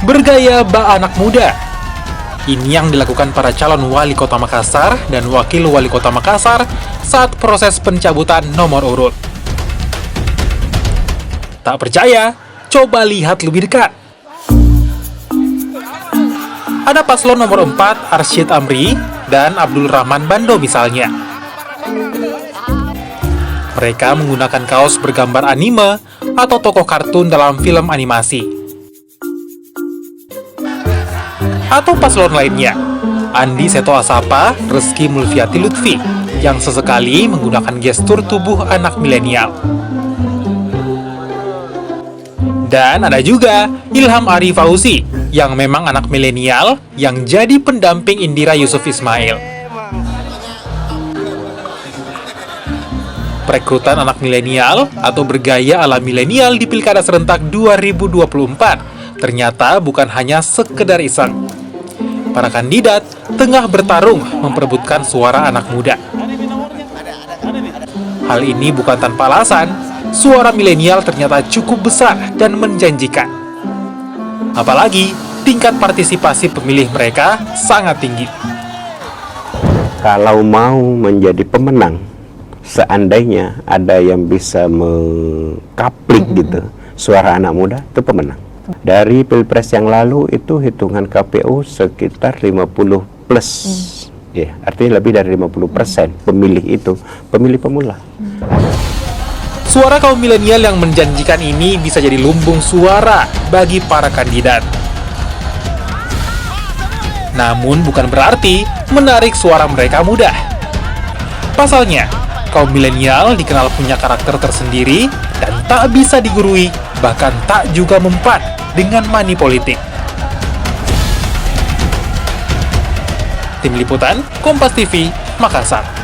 Bergaya bak anak muda. Ini yang dilakukan para calon wali kota Makassar dan wakil wali kota Makassar saat proses pencabutan nomor urut. Tak percaya? Coba lihat lebih dekat. Ada paslon nomor 4 Arsyid Amri dan Abdul Rahman Bando misalnya. Mereka menggunakan kaos bergambar anime atau tokoh kartun dalam film animasi. Atau paslon lainnya, Andi Seto Asapa, Reski Mulfiati Lutfi, yang sesekali menggunakan gestur tubuh anak milenial. Dan ada juga Ilham Ari Fauzi, yang memang anak milenial yang jadi pendamping Indira Yusuf Ismail. Perekrutan anak milenial atau bergaya ala milenial di Pilkada Serentak 2024 ternyata bukan hanya sekedar iseng. Para kandidat tengah bertarung memperebutkan suara anak muda. Hal ini bukan tanpa alasan, suara milenial ternyata cukup besar dan menjanjikan. Apalagi tingkat partisipasi pemilih mereka sangat tinggi. Kalau mau menjadi pemenang, seandainya ada yang bisa mengkaplik gitu suara anak muda, itu pemenang. Dari Pilpres yang lalu itu hitungan KPU sekitar 50 plus. Ya, artinya lebih dari 50% pemilih itu pemilih pemula. Suara kaum milenial yang menjanjikan ini bisa jadi lumbung suara bagi para kandidat. Namun bukan berarti menarik suara mereka mudah. Pasalnya, kaum milenial dikenal punya karakter tersendiri dan tak bisa digurui, bahkan tak juga mempan dengan money politik. Tim Liputan, Kompas TV, Makassar.